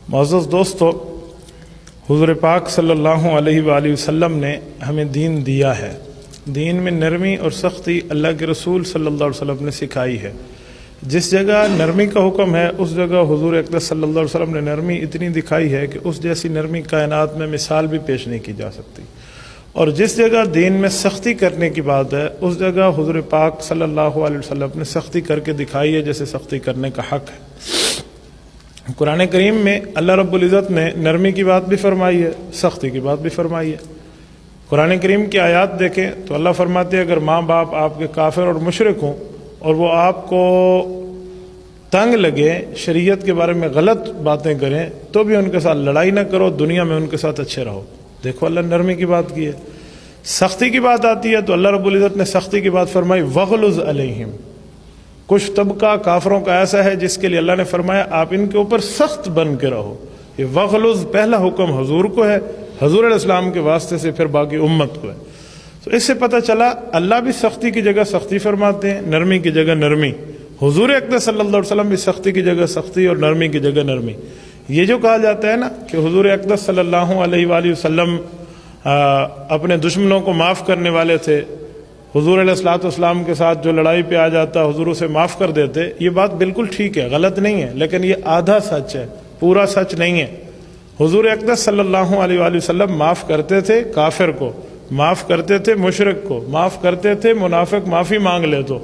معزز دوستو، حضور پاک صلی اللہ علیہ وآلہ وسلم نے ہمیں دین دیا ہے۔ دین میں نرمی اور سختی اللہ کے رسول صلی اللہ علیہ وسلم نے سکھائی ہے۔ جس جگہ نرمی کا حکم ہے اس جگہ حضور اقدس صلی اللہ علیہ وسلم نے نرمی اتنی دکھائی ہے کہ اس جیسی نرمی کائنات میں مثال بھی پیش نہیں کی جا سکتی۔ اور جس جگہ دین میں سختی کرنے کی بات ہے اس جگہ حضور پاک صلی اللہ علیہ وسلم نے سختی کر کے دکھائی ہے جیسے سختی کرنے کا حق ہے۔ قرآن کریم میں اللہ رب العزت نے نرمی کی بات بھی فرمائی ہے، سختی کی بات بھی فرمائی ہے۔ قرآن کریم کی آیات دیکھیں تو اللہ فرماتے ہیں اگر ماں باپ آپ کے کافر اور مشرک ہوں اور وہ آپ کو تنگ لگے، شریعت کے بارے میں غلط باتیں کریں تو بھی ان کے ساتھ لڑائی نہ کرو، دنیا میں ان کے ساتھ اچھے رہو۔ دیکھو اللہ نرمی کی بات کی ہے۔ سختی کی بات آتی ہے تو اللہ رب العزت نے سختی کی بات فرمائی وغلظ علیہم۔ کچھ طبقہ کافروں کا ایسا ہے جس کے لیے اللہ نے فرمایا آپ ان کے اوپر سخت بن کے رہو۔ یہ وغلظ پہلا حکم حضور کو ہے، حضور علیہ السلام کے واسطے سے پھر باقی امت کو ہے۔ تو اس سے پتہ چلا اللہ بھی سختی کی جگہ سختی فرماتے ہیں، نرمی کی جگہ نرمی۔ حضور اقدس صلی اللہ علیہ وسلم بھی سختی کی جگہ سختی اور نرمی کی جگہ نرمی۔ یہ جو کہا جاتا ہے نا کہ حضور اقدس صلی اللہ علیہ وآلہ وسلم اپنے دشمنوں کو معاف کرنے والے تھے، حضور علیہ السلام کے ساتھ جو لڑائی پہ آ جاتا حضور اسے معاف کر دیتے، یہ بات بالکل ٹھیک ہے، غلط نہیں ہے، لیکن یہ آدھا سچ ہے، پورا سچ نہیں ہے۔ حضور اقدس صلی اللہ علیہ وآلہ وسلم معاف کرتے تھے کافر کو، معاف کرتے تھے مشرک کو، معاف کرتے تھے منافق معافی مانگ لے تو،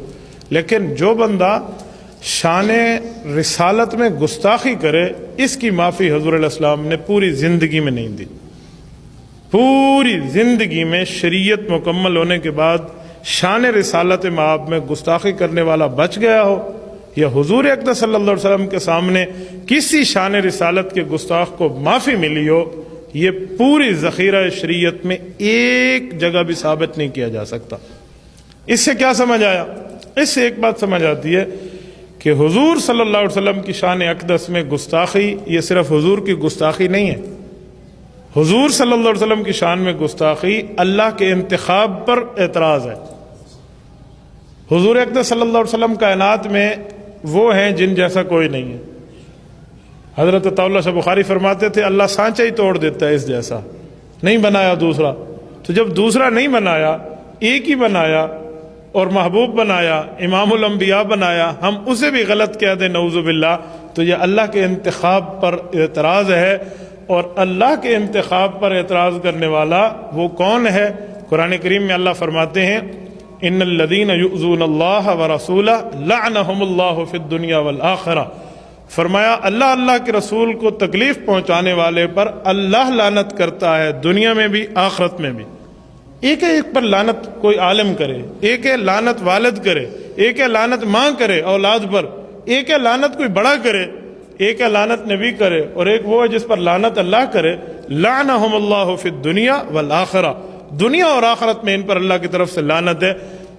لیکن جو بندہ شان رسالت میں گستاخی کرے اس کی معافی حضور علیہ السلام نے پوری زندگی میں نہیں دی۔ پوری زندگی میں شریعت مکمل ہونے کے بعد شان رسالت مآب میں گستاخی کرنے والا بچ گیا ہو یا حضور اقدس صلی اللہ علیہ وسلم کے سامنے کسی شان رسالت کے گستاخ کو معافی ملی ہو، یہ پوری ذخیرہ شریعت میں ایک جگہ بھی ثابت نہیں کیا جا سکتا۔ اس سے کیا سمجھ آیا؟ اس سے ایک بات سمجھ آتی ہے کہ حضور صلی اللہ علیہ وسلم کی شان اقدس میں گستاخی یہ صرف حضور کی گستاخی نہیں ہے۔ حضور صلی اللہ علیہ وسلم کی شان میں گستاخی اللہ کے انتخاب پر اعتراض ہے۔ حضور اقدس صلی اللہ علیہ وسلم کائنات میں وہ ہیں جن جیسا کوئی نہیں ہے۔ حضرت عطاء شاہ بخاری فرماتے تھے اللہ سانچہ ہی توڑ دیتا ہے اس جیسا، نہیں بنایا دوسرا۔ تو جب دوسرا نہیں بنایا، ایک ہی بنایا اور محبوب بنایا، امام الانبیاء بنایا، ہم اسے بھی غلط کہہ دیں نعوذ باللہ، تو یہ اللہ کے انتخاب پر اعتراض ہے۔ اور اللہ کے انتخاب پر اعتراض کرنے والا وہ کون ہے؟ قرآن کریم میں اللہ فرماتے ہیں ان الذین یؤذون اللہ ورسولہ لعنہم اللہ فی الدنیا والآخرہ۔ فرمایا اللہ کے رسول کو تکلیف پہنچانے والے پر اللہ لعنت کرتا ہے، دنیا میں بھی آخرت میں بھی۔ ایک ہے ایک پر لعنت کوئی عالم کرے، ایک ہے لعنت والد کرے، ایک ہے لعنت ماں کرے اولاد پر، ایک ہے لعنت کوئی بڑا کرے، ایک ہے لعنت نبی کرے، اور ایک وہ ہے جس پر لعنت اللہ کرے۔ لعنہم اللہ فی الدنیا والآخرہ، دنیا اور آخرت میں ان پر اللہ کی طرف سے لعنت ہے۔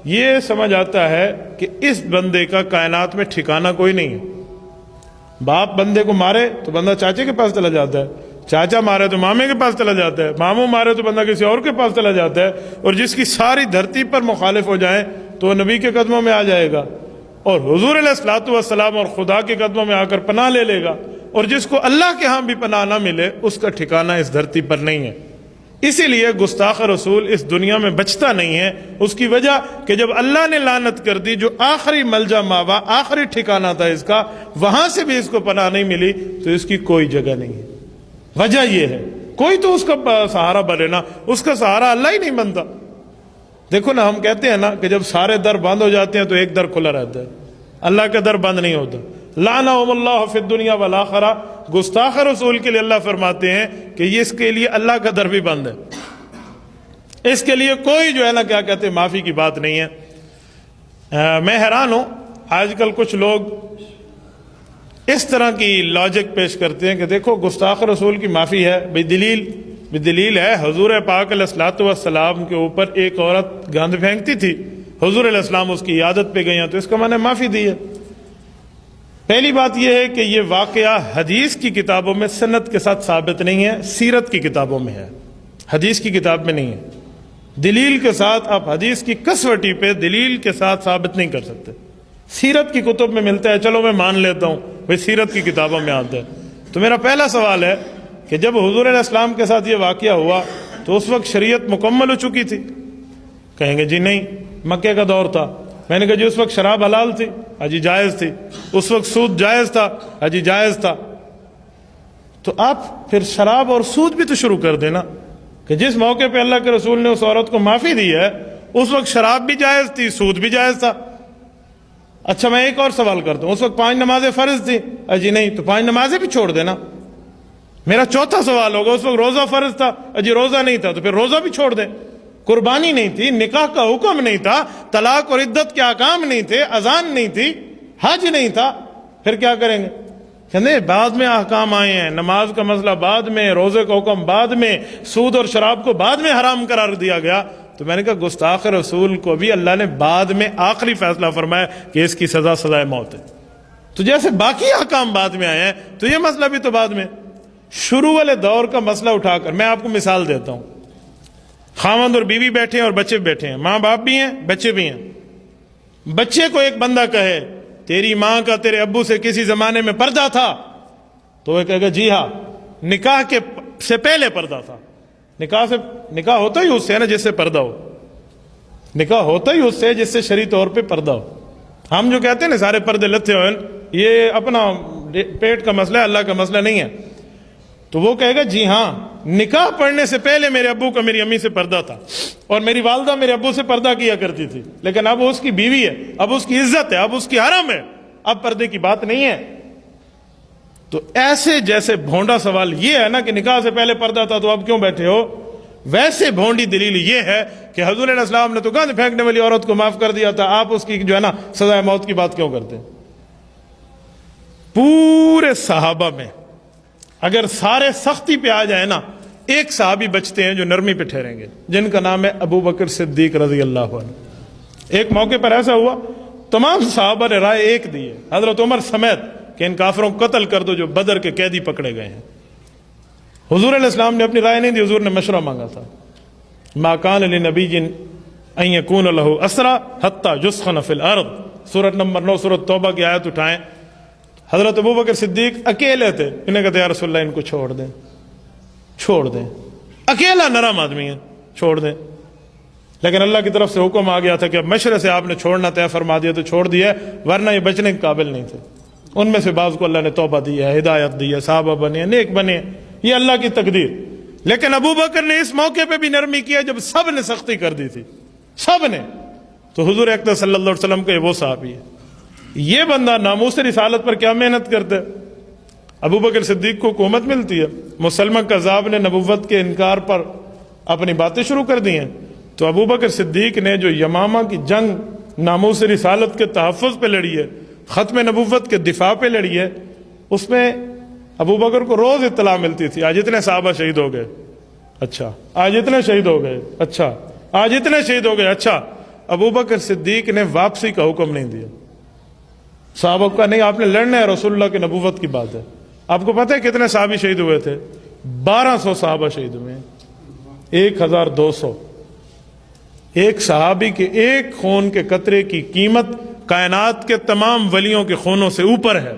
یہ سمجھ آتا ہے کہ اس بندے کا کائنات میں ٹھکانہ کوئی نہیں ہے۔ باپ بندے کو مارے تو بندہ چاچے کے پاس چلا جاتا ہے، چاچا مارے تو مامے کے پاس چلا جاتا ہے، ماموں مارے تو بندہ کسی اور کے پاس چلا جاتا ہے، اور جس کی ساری دھرتی پر مخالف ہو جائیں تو وہ نبی کے قدموں میں آ جائے گا، اور حضور علیہ الصلوۃ والسلام اور خدا کے قدموں میں آ کر پناہ لے لے گا، اور جس کو اللہ کے ہاں بھی پناہ نہ ملے اس کا ٹھکانہ اس دھرتی پر نہیں ہے۔ اسی لیے گستاخ رسول اس دنیا میں بچتا نہیں ہے، اس کی وجہ کہ جب اللہ نے لعنت کر دی، جو آخری ملجا ماوا، آخری ٹھکانہ تھا اس کا، وہاں سے بھی اس کو پناہ نہیں ملی تو اس کی کوئی جگہ نہیں ہے۔ وجہ یہ ہے کوئی تو اس کا سہارا بنے نا، اس کا سہارا اللہ ہی نہیں بنتا۔ دیکھو نا، ہم کہتے ہیں نا کہ جب سارے در بند ہو جاتے ہیں تو ایک در کھلا رہتا ہے، اللہ کا در بند نہیں ہوتا۔ لعنہم اللہ فی الدنیا والآخرہ، گستاخ رسول کے لیے اللہ فرماتے ہیں کہ یہ اس کے لیے اللہ کا در بھی بند ہے، اس کے لیے کوئی جو ہے نا کیا کہتے ہیں معافی کی بات نہیں ہے۔ میں حیران ہوں آج کل کچھ لوگ اس طرح کی لاجک پیش کرتے ہیں کہ دیکھو گستاخ رسول کی معافی ہے، دلیل ہے حضور پاک علیہ الصلوۃ والسلام کے اوپر ایک عورت گند پھینکتی تھی، حضور علیہ السلام اس کی عادت پہ گئی ہیں تو اس کا میں نے معافی دی ہے۔ پہلی بات یہ ہے کہ یہ واقعہ حدیث کی کتابوں میں سند کے ساتھ ثابت نہیں ہے، سیرت کی کتابوں میں ہے، حدیث کی کتاب میں نہیں ہے۔ دلیل کے ساتھ آپ حدیث کی کسوٹی پہ دلیل کے ساتھ ثابت نہیں کر سکتے۔ سیرت کی کتب میں ملتا ہے، چلو میں مان لیتا ہوں بھئی سیرت کی کتابوں میں آتا ہے، تو میرا پہلا سوال ہے کہ جب حضور علیہ السلام کے ساتھ یہ واقعہ ہوا تو اس وقت شریعت مکمل ہو چکی تھی؟ کہیں گے جی نہیں، مکے کا دور تھا۔ میں نے کہا جی اس وقت شراب حلال تھی؟ جی جائز تھی۔ اس وقت سود جائز تھا؟ جی جائز تھا۔ تو آپ پھر شراب اور سود بھی تو شروع کر دینا کہ جس موقع پہ اللہ کے رسول نے اس عورت کو معافی دی ہے اس وقت شراب بھی جائز تھی، سود بھی جائز تھا۔ اچھا میں ایک اور سوال کرتا ہوں، اس وقت 5 نمازیں فرض تھی؟ جی نہیں، تو 5 نمازیں بھی چھوڑ دینا۔ میرا چوتھا سوال ہوگا، اس وقت روزہ فرض تھا؟ جی روزہ نہیں تھا، تو پھر روزہ بھی چھوڑ دیں۔ قربانی نہیں تھی، نکاح کا حکم نہیں تھا، طلاق اور عدت کے احکام نہیں تھے، اذان نہیں تھی، حج نہیں تھا، پھر کیا کریں گے؟ کہنے بعد میں احکام آئے ہیں، نماز کا مسئلہ بعد میں، روزے کا حکم بعد میں، سود اور شراب کو بعد میں حرام قرار دیا گیا۔ تو میں نے کہا گستاخ رسول کو بھی اللہ نے بعد میں آخری فیصلہ فرمایا کہ اس کی سزا سزائے موت ہے۔ تو جیسے باقی احکام بعد میں آئے ہیں تو یہ مسئلہ بھی تو بعد میں۔ شروع والے دور کا مسئلہ اٹھا کر میں آپ کو مثال دیتا ہوں۔ خاوند اور بیوی بیٹھے ہیں اور بچے بیٹھے ہیں، ماں باپ بھی ہیں، بچے بھی ہیں۔ بچے کو ایک بندہ کہے تیری ماں کا تیرے ابو سے کسی زمانے میں پردہ تھا، تو وہ کہے گا جی ہاں، نکاح کے سے پہلے پردہ تھا۔ نکاح ہوتا ہی اس سے ہے نا جس سے پردہ ہو، نکاح ہوتا ہی اس سے جس سے شرعی طور پہ پردہ ہو۔ ہم جو کہتے ہیں نا سارے پردے لتے ہوئے، یہ اپنا پیٹ کا مسئلہ ہے، اللہ کا مسئلہ نہیں ہے۔ تو وہ کہے گا جی ہاں، نکاح پڑھنے سے پہلے میرے ابو کا میری امی سے پردہ تھا، اور میری والدہ میرے ابو سے پردہ کیا کرتی تھی، لیکن اب اس کی بیوی ہے، اب اس کی عزت ہے، اب اس کی حرم ہے، اب پردے کی بات نہیں ہے۔ تو ایسے جیسے بھونڈا سوال یہ ہے نا کہ نکاح سے پہلے پردہ تھا تو اب کیوں بیٹھے ہو، ویسے بھونڈی دلیل یہ ہے کہ حضور علیہ السلام نے تو گند پھینکنے والی عورت کو معاف کر دیا تھا، آپ اس کی جو ہے نا سزائے موت کی بات کیوں کرتے ہیں؟ پورے صحابہ میں اگر سارے سختی پہ آ جائے نا، ایک صحابی بچتے ہیں جو نرمی پہ ٹھہریں گے، جن کا نام ہے ابو بکر صدیق رضی اللہ عنہ۔ ایک موقع پر ایسا ہوا، تمام صحابہ نے رائے ایک دی ہے، حضرت عمر سمیت، کہ ان کافروں کو قتل کر دو جو بدر کے قیدی پکڑے گئے ہیں۔ حضور علیہ السلام نے اپنی رائے نہیں دی، حضور نے مشورہ مانگا تھا۔ ما کان لنبی ان یکون لہ اسرا حتی یسخن فی الارض، سورۃ نمبر 9 سورۃ توبہ کی آیت اٹھائیں۔ حضرت ابو بکر صدیق اکیلے تھے، انہیں کہتے یا رسول اللہ ان کو چھوڑ دیں، چھوڑ دیں، اکیلا نرم آدمی ہے، چھوڑ دیں۔ لیکن اللہ کی طرف سے حکم آ گیا تھا کہ اب مشورے سے آپ نے چھوڑنا طے فرما دیا تو چھوڑ دیا، ورنہ یہ بچنے کے قابل نہیں تھے۔ ان میں سے بعض کو اللہ نے توبہ دی ہے، ہدایت دی ہے، صحابہ بنے، نیک بنے، یہ اللہ کی تقدیر۔ لیکن ابو بکر نے اس موقع پہ بھی نرمی کیا جب سب نے سختی کر دی تھی، سب نے۔ تو حضور اکرم صلی اللہ علیہ وسلم کا یہ وہ صحابی ہے۔ یہ بندہ ناموس رسالت پر کیا محنت کرتا ہے؟ ابو بکر صدیق کو حکومت ملتی ہے، مسلمہ کذاب نے نبوت کے انکار پر اپنی باتیں شروع کر دی ہیں، تو ابو بکر صدیق نے جو یمامہ کی جنگ ناموس رسالت کے تحفظ پہ لڑی ہے، ختم نبوت کے دفاع پہ لڑی ہے، اس میں ابو بکر کو روز اطلاع ملتی تھی آج اتنے صحابہ شہید ہو گئے، اچھا آج اتنے شہید ہو گئے، اچھا آج اتنے شہید ہو گئے، اچھا۔ ابو بکر صدیق نے واپسی کا حکم نہیں دیا، صحابہ کا نہیں، آپ نے لڑنا ہے، رسول اللہ کی نبوت کی بات ہے۔ آپ کو پتہ ہے کتنے صحابی شہید ہوئے تھے؟ 1200 صحابہ شہید ہوئے ہیں، 1200۔ ایک صحابی کے ایک خون کے قطرے کی قیمت کائنات کے تمام ولیوں کے خونوں سے اوپر ہے۔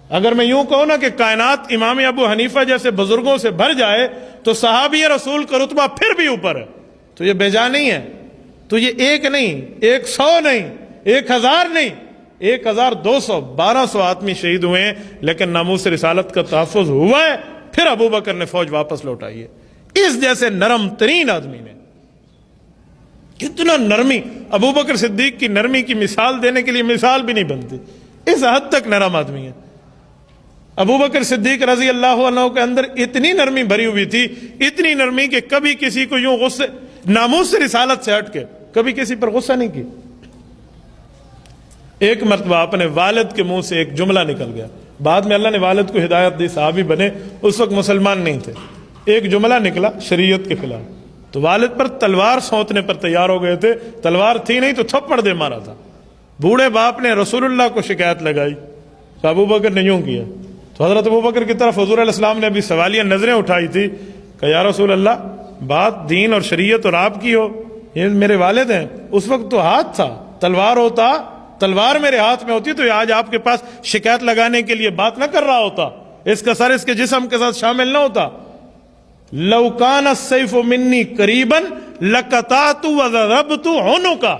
اگر میں یوں کہوں نا کہ کائنات امام ابو حنیفہ جیسے بزرگوں سے بھر جائے تو صحابی رسول کا رتبہ پھر بھی اوپر ہے، تو یہ بے جا نہیں ہے۔ تو یہ ایک نہیں، 100 نہیں، 1000 نہیں، 1200، 1200 آدمی شہید ہوئے ہیں، لیکن ناموس رسالت کا تحفظ ہوا ہے۔ پھر ابو بکر نے فوج واپس لوٹائی ہے۔ اس جیسے نرم ترین آدمی نے کتنا نرمی، ابو بکر صدیق کی نرمی کی مثال دینے کے لیے مثال بھی نہیں بنتی، اس حد تک نرم آدمی ہے۔ ابو بکر صدیق رضی اللہ عنہ کے اندر اتنی نرمی بھری ہوئی تھی، اتنی نرمی کہ کبھی کسی کو یوں غصے، ناموس رسالت سے ہٹ کے کبھی کسی پر غصہ نہیں کی۔ ایک مرتبہ اپنے والد کے منہ سے ایک جملہ نکل گیا، بعد میں اللہ نے والد کو ہدایت دی، صحابی بنے، اس وقت مسلمان نہیں تھے۔ ایک جملہ نکلا شریعت کے خلاف، تو والد پر تلوار سونتنے پر تیار ہو گئے تھے، تلوار تھی نہیں تو تھپڑ دے مارا تھا۔ بوڑھے باپ نے رسول اللہ کو شکایت لگائی تو ابو بکر نے یوں کیا، تو حضرت ابو بکر کی طرف حضور علیہ السلام نے ابھی سوالیہ نظریں اٹھائی تھی کہ یا رسول اللہ، بات دین اور شریعت اور آپ کی ہو، یہ میرے والد ہیں، اس وقت تو ہاتھ تھا، تلوار ہوتا، تلوار میرے ہاتھ میں ہوتی تو یہ آج آپ کے پاس شکایت لگانے کے لیے بات نہ کر رہا ہوتا، اس کا سر اس کے جسم کے ساتھ شامل نہ ہوتا. لو کان السیف منی قریبا لقطعت وضربت عنقا.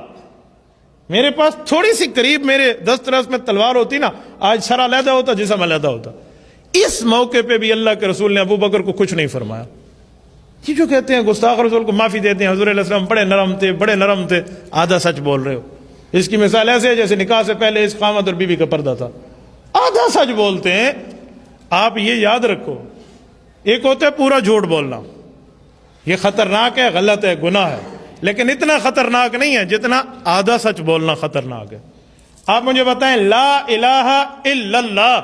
میرے پاس تھوڑی سی قریب میرے دسترس میں تلوار ہوتی نا، آج سر علیحدہ ہوتا، جسم علیحدہ ہوتا. اس موقع پہ بھی اللہ کے رسول نے ابو بکر کو کچھ نہیں فرمایا. یہ جو کہتے ہیں گستاخ رسول کو معافی دیتے ہیں، حضور علیہ السلام بڑے نرم تھے، آدھا سچ بول رہے ہو. اس کی مثال ایسے ہے جیسے نکاح سے پہلے اس خامد اور بیوی کا پردہ تھا، آدھا سچ بولتے ہیں. آپ یہ یاد رکھو، ایک ہوتا ہے پورا جھوٹ بولنا، یہ خطرناک ہے، غلط ہے، گناہ ہے، لیکن اتنا خطرناک نہیں ہے جتنا آدھا سچ بولنا خطرناک ہے. آپ مجھے بتائیں، لا الہ الا اللہ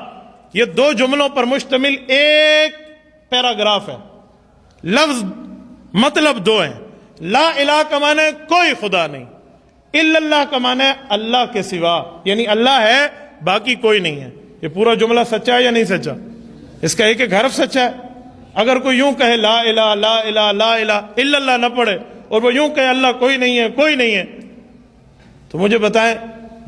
یہ دو جملوں پر مشتمل ایک پیراگراف ہے، لفظ مطلب دو ہیں. لا الہ کا معنی ہے کوئی خدا نہیں، الا اللہ کا معنی ہے اللہ کے سوا، یعنی اللہ ہے باقی کوئی نہیں ہے. یہ پورا جملہ سچا ہے یا نہیں سچا؟ اس کا ایک ایک حرف سچا ہے. اگر کوئی یوں کہے لا الہ لا الہ لا الہ الا اللہ نہ پڑھے اور وہ یوں کہے اللہ کوئی نہیں ہے کوئی نہیں ہے، تو مجھے بتائیں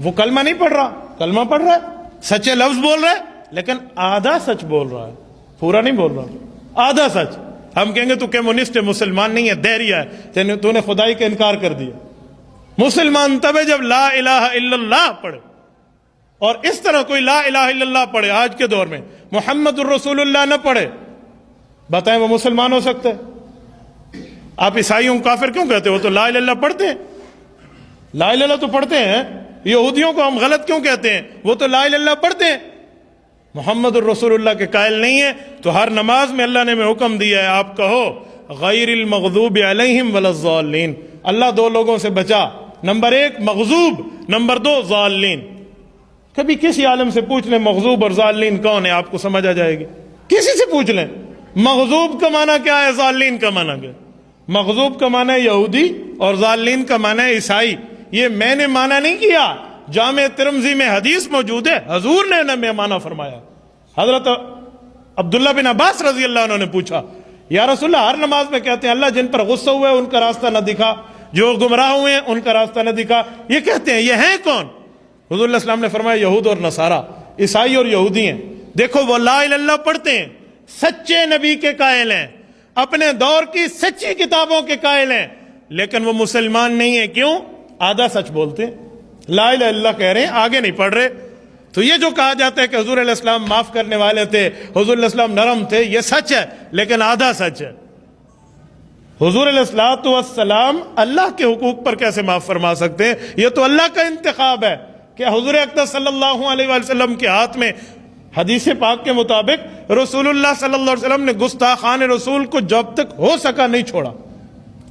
وہ کلمہ نہیں پڑھ رہا؟ کلمہ پڑھ رہا ہے، سچے لفظ بول رہا ہے، لیکن آدھا سچ بول رہا ہے، پورا نہیں بول رہا، آدھا سچ. ہم کہیں گے تو کمیونسٹ ہے، مسلمان نہیں ہے، دہریہ ہے، تو نے خدائی کا انکار کر دیا. مسلمان تب ہے جب لا الہ الا اللہ پڑھے. اور اس طرح کوئی لا الہ الا اللہ پڑھے آج کے دور میں، محمد الرسول اللہ نہ پڑھے، بتائیں وہ مسلمان ہو سکتے؟ آپ عیسائیوں کو کافر کیوں کہتے ہو؟ تو لا الہ الا اللہ پڑھتے ہیں، لا الہ الا اللہ تو پڑھتے ہیں. یہودیوں کو ہم غلط کیوں کہتے ہیں؟ وہ تو لا الہ الا اللہ پڑھتے ہیں. محمد الرسول اللہ کے قائل نہیں ہے تو ہر نماز میں اللہ نے ہمیں حکم دیا ہے آپ کہو غیر المغضوب علیہم ولا الضالین. اللہ دو لوگوں سے بچا، نمبر ایک مغضوب، نمبر دو ضالین. کبھی کسی عالم سے پوچھ لیں مغضوب اور ضالین کون ہے، آپ کو سمجھ آ جائے گی. کسی سے پوچھ لیں مغضوب کا معنی کیا ہے، ضالین کا معنی کیا ہے. مغضوب کا معنی ہے یہودی اور ضالین کا معنی ہے عیسائی. یہ میں نے معنی نہیں کیا، جامع ترمذی میں حدیث موجود ہے، حضور نے ہمیں معنی فرمایا. حضرت عبداللہ بن عباس رضی اللہ عنہ نے پوچھا یا رسول اللہ ہر نماز میں کہتے ہیں اللہ جن پر غصہ ہوا ہے ان کا راستہ نہ دکھا، جو گمراہ ہوئے ہیں ان کا راستہ نہ دکھا، یہ کہتے ہیں یہ ہیں کون؟ حضور علیہ السلام نے فرمایا یہود اور نصارہ، عیسائی اور یہودی ہیں. دیکھو وہ لا الہ الا اللہ پڑھتے ہیں، سچے نبی کے قائل ہیں، اپنے دور کی سچی کتابوں کے قائل ہیں، لیکن وہ مسلمان نہیں ہیں. کیوں؟ آدھا سچ بولتے ہیں، لا الہ الا اللہ کہہ رہے ہیں، آگے نہیں پڑھ رہے. تو یہ جو کہا جاتا ہے کہ حضور علیہ السلام معاف کرنے والے تھے، حضور علیہ السلام نرم تھے، یہ سچ ہے لیکن آدھا سچ ہے. حضور علیہ السلام اللہ کے حقوق پر کیسے معاف فرما سکتے ہیں؟ یہ تو اللہ کا انتخاب ہے کہ حضور اقدس صلی اللہ علیہ وآلہ وسلم کے ہاتھ میں حدیث پاک کے مطابق رسول اللہ صلی اللہ علیہ وسلم نے گستاخان رسول کو جب تک ہو سکا نہیں چھوڑا.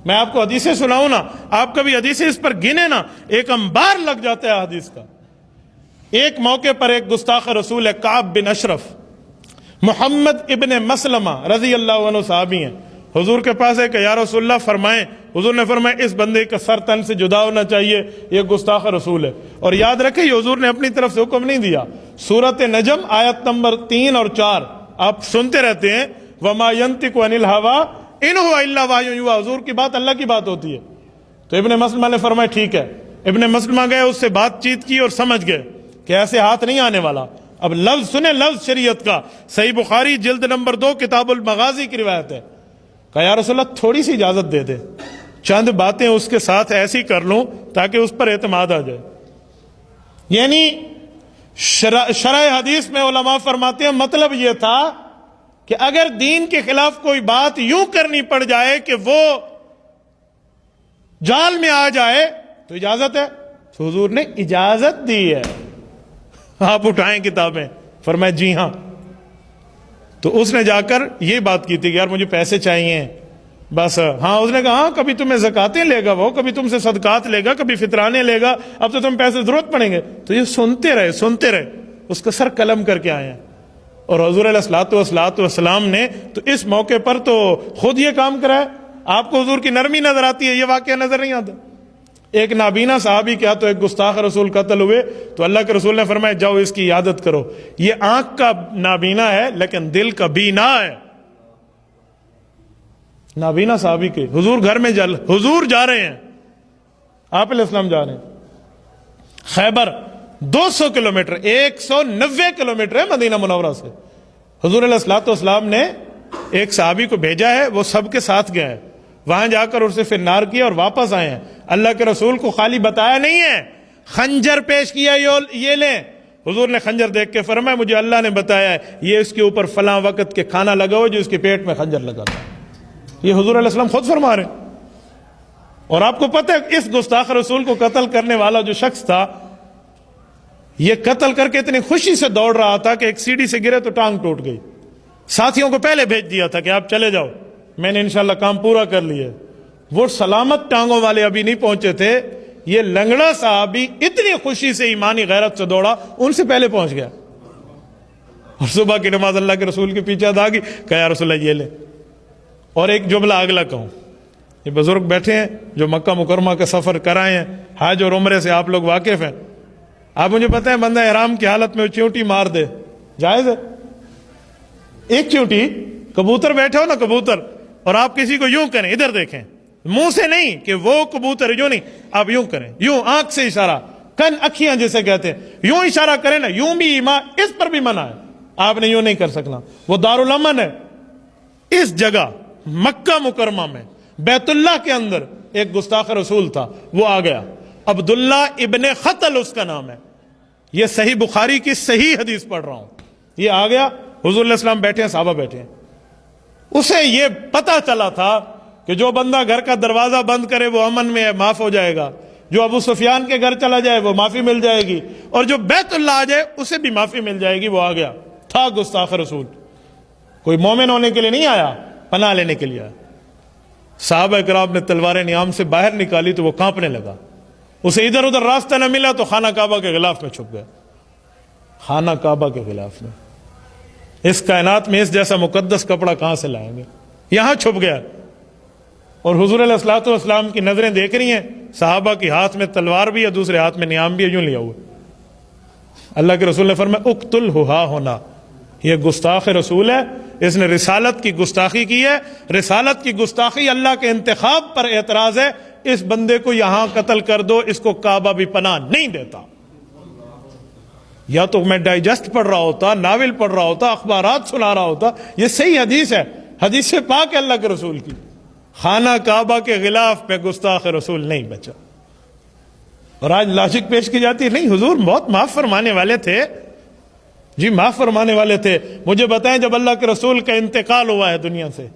میں آپ کو حدیثیں سناؤں نا، آپ کبھی حدیثیں اس پر گنے نا، ایک انبار لگ جاتا ہے حدیث کا. ایک موقع پر ایک گستاخ رسول ہے کعب بن اشرف، محمد ابن مسلمہ رضی اللہ عنہ صحابی ہیں. حضور کے پاس ہے کہ یا رسول اللہ فرمائیں. حضور نے فرمایا اس بندے کا سر تن سے جدا ہونا چاہیے، یہ گستاخ رسول ہے. اور یاد رکھیں یہ حضور نے اپنی طرف سے حکم نہیں دیا. سورۃ نجم آیت نمبر 3 اور 4 آپ سنتے رہتے ہیں، وما ينطق عن الهوى ان هو الا وحی یوحی، حضور کی بات اللہ کی بات ہوتی ہے. تو ابن مسلمہ نے فرمایا ٹھیک ہے. ابن مسلمہ گئے، اس سے بات چیت کی اور سمجھ گئے کہ ایسے ہاتھ نہیں آنے والا. اب لفظ سنیں، لفظ شریعت کا، صحیح بخاری جلد نمبر 2 کتاب المغازی کی روایت ہے. کہا یا رسول اللہ تھوڑی سی اجازت دے دے، چند باتیں اس کے ساتھ ایسی کر لوں تاکہ اس پر اعتماد آ جائے. یعنی شرح حدیث میں علماء فرماتے ہیں مطلب یہ تھا کہ اگر دین کے خلاف کوئی بات یوں کرنی پڑ جائے کہ وہ جال میں آ جائے تو اجازت ہے. تو حضور نے اجازت دی ہے. آپ اٹھائیں کتابیں، فرمایا جی ہاں. تو اس نے جا کر یہ بات کی تھی کہ یار مجھے پیسے چاہیے بس. ہاں اس نے کہا ہاں کبھی تمہیں زکاتیں لے گا، وہ کبھی تم سے صدقات لے گا، کبھی فطرانے لے گا، اب تو تم پیسے ضرورت پڑیں گے. تو یہ سنتے رہے، اس کا سر قلم کر کے آئے ہیں. اور حضور علیہ السلام نے تو اس موقع پر تو خود یہ کام کرا ہے. آپ کو حضور کی نرمی نظر آتی ہے، یہ واقعہ نظر نہیں آتا. ایک نابینا صحابی کیا تو ایک گستاخ رسول قتل ہوئے تو اللہ کے رسول نے فرمایا جاؤ اس کی عیادت کرو. یہ آنکھ کا نابینا ہے لیکن دل کا بینا ہے. نابینا صحابی کے حضور گھر میں حضور جا رہے ہیں، آپ علیہ السلام جا رہے ہیں خیبر 200 کلومیٹر 190 کلومیٹر ہے مدینہ منورہ سے. حضور علیہ الصلوۃ والسلام نے ایک صحابی کو بھیجا ہے، وہ سب کے ساتھ گیا ہے، وہاں جا کر اسے پھر نار کیا اور واپس آئے ہیں۔ اللہ کے رسول کو خالی بتایا نہیں ہے، خنجر پیش کیا، یہ لیں۔ حضور نے خنجر دیکھ کے فرمایا مجھے اللہ نے بتایا ہے یہ اس کے اوپر فلاں وقت کے کھانا لگا ہو جو اس کے پیٹ میں خنجر لگا تھا۔ یہ حضور علیہ السلام خود فرما رہے ہیں۔ اور آپ کو پتہ ہے اس گستاخ رسول کو قتل کرنے والا جو شخص تھا، یہ قتل کر کے اتنی خوشی سے دوڑ رہا تھا کہ ایک سیڑھی سے گرے تو ٹانگ ٹوٹ گئی۔ ساتھیوں کو پہلے بھیج دیا تھا کہ آپ چلے جاؤ، میں نے انشاءاللہ کام پورا کر لیا۔ وہ سلامت ٹانگوں والے ابھی نہیں پہنچے تھے، یہ لنگڑا صحابی اتنی خوشی سے ایمانی غیرت سے دوڑا، ان سے پہلے پہنچ گیا۔ اور صبح کی نماز اللہ کے رسول کے پیچھے ادا کی، کہا یا رسول اللہ یہ لے۔ اور ایک جملہ اگلا کہوں، یہ بزرگ بیٹھے ہیں جو مکہ مکرمہ کا سفر کرائے ہیں، حج اور عمرے سے آپ لوگ واقف ہیں۔ آپ مجھے پتہ ہے بندہ احرام کی حالت میں چیونٹی مار دے، جائز ہے؟ ایک چیونٹی، کبوتر بیٹھے ہو نا کبوتر، اور آپ کسی کو یوں کریں، ادھر دیکھیں، منہ سے نہیں کہ وہ کبوتر یوں نہیں، آپ یوں کریں، یوں آنکھ سے اشارہ، کن اکھیاں جیسے کہتے ہیں، یوں اشارہ کریں نا، یوں بھی اس پر بھی منع ہے، آپ نے یوں نہیں کر سکنا۔ وہ دارالامن ہے، اس جگہ مکہ مکرمہ میں بیت اللہ کے اندر ایک گستاخ رسول تھا، وہ آ گیا، عبداللہ ابن خطل اس کا نام ہے، یہ صحیح بخاری کی صحیح حدیث پڑھ رہا ہوں۔ یہ آ گیا، حضور علیہ السلام بیٹھے ہیں، صحابہ بیٹھے ہیں، اسے یہ پتا چلا تھا کہ جو بندہ گھر کا دروازہ بند کرے وہ امن میں ہے، معاف ہو جائے گا، جو ابو سفیان کے گھر چلا جائے وہ معافی مل جائے گی، اور جو بیت اللہ آ جائے اسے بھی معافی مل جائے گی۔ وہ آ گیا، تھا گستاخ رسول، کوئی مومن ہونے کے لیے نہیں آیا، پناہ لینے کے لیے آیا۔ صحابہ کرام نے تلواریں نیام سے باہر نکالی تو وہ کانپنے لگا، اسے ادھر ادھر راستہ نہ ملا تو خانہ کعبہ کے غلاف میں چھپ گیا، خانہ کعبہ کے غلاف میں۔ اس کائنات میں اس جیسا مقدس کپڑا کہاں سے لائیں گے، یہاں چھپ گیا۔ اور حضور علیہ الصلوۃ والسلام کی نظریں دیکھ رہی ہیں، صحابہ کے ہاتھ میں تلوار بھی ہے، دوسرے ہاتھ میں نیام بھی ہے، یوں لیا ہوا۔ اللہ کے رسول نے فرمایا اقتلہ ہا ہونا، یہ گستاخ رسول ہے، اس نے رسالت کی گستاخی کی ہے، رسالت کی گستاخی اللہ کے انتخاب پر اعتراض ہے، اس بندے کو یہاں قتل کر دو، اس کو کعبہ بھی پناہ نہیں دیتا۔ یا تو میں ڈائجسٹ پڑھ رہا ہوتا، ناول پڑھ رہا ہوتا، اخبارات سنا رہا ہوتا، یہ صحیح حدیث ہے، حدیث سے پاک ہے اللہ کے رسول کی۔ خانہ کعبہ کے غلاف پہ گستاخ رسول نہیں بچا۔ اور آج لاجک پیش کی جاتی ہے، نہیں حضور بہت معاف فرمانے والے تھے، جی معاف فرمانے والے تھے۔ مجھے بتائیں جب اللہ کے رسول کا انتقال ہوا ہے دنیا سے،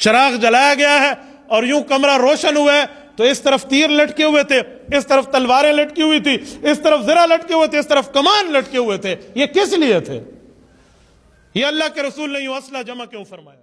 چراغ جلایا گیا ہے اور یوں کمرہ روشن ہوا ہے، تو اس طرف تیر لٹکے ہوئے تھے، اس طرف تلواریں لٹکی ہوئی تھی، اس طرف زرہ لٹکے ہوئے تھے، اس طرف کمان لٹکے ہوئے تھے، یہ کس لیے تھے؟ یہ اللہ کے رسول نے یوں اسلحہ جمع کیوں فرمایا؟